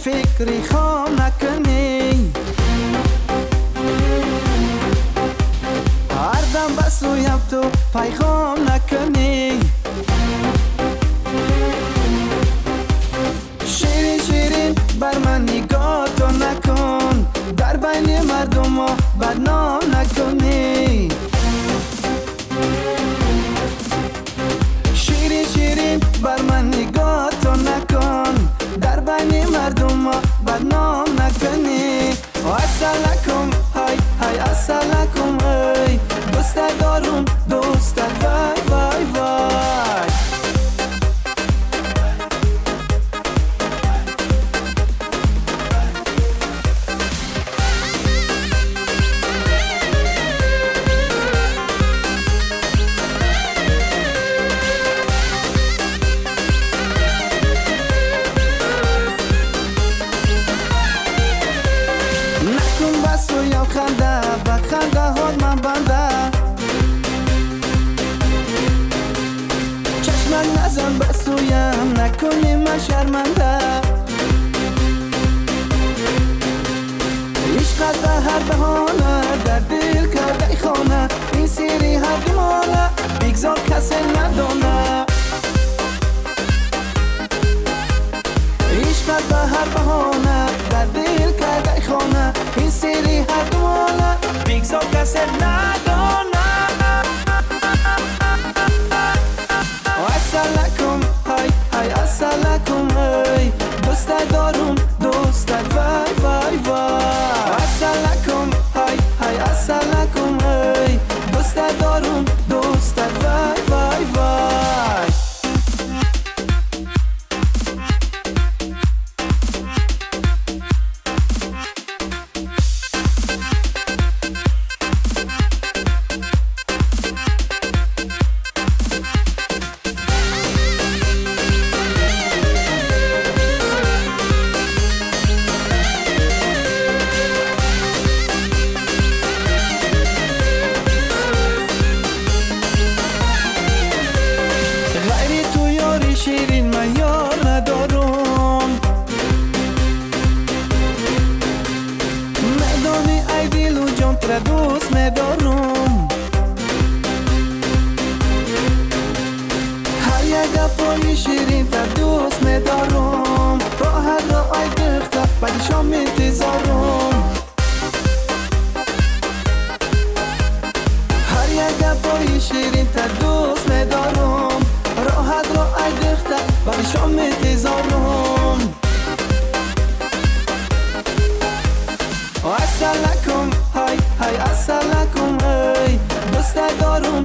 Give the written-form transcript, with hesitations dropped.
فکری خام نکنی، هر دم بس رویم تو پیغام نکنی. شیرین شیرین بر من نگاه تو نکن، در بین مردم ها بدنام نکنی. شیرین شیرین بر من نگاه تو نکن، در بین مردم ها بدنام نکنی. السلام های های السلام های، دوست دارم دوست وای وای وای. سویم خنده و خنده ها من بنده، چشمم نزن به سویم نکنی من شرمنده. عشقت به هر بهانه در دل کرده ای خانه، این سیری هر دومانه بگذار کسی ندانه. عشقت به هر بهانه در دل کرده ای خانه، این سیری هر دومانه بگذار کسی ندانه. السلام های های السلام های، دوست دارم دوست وای وای وای. السلام های های السلام های، دوست دارم دوست وای وای وای. شیرین من یار ندارم، میدانی ای دل و جان تر دوست میدارم. هر یک گپای شیرین تر دوست میدارم، راحت را ای دختر بعد شام انتظارم. هر یک گپای شیرین تر دوست میدارم، راحت را ای دختر بعد شام انتظارم. السلام های های السلام های، دوست دارم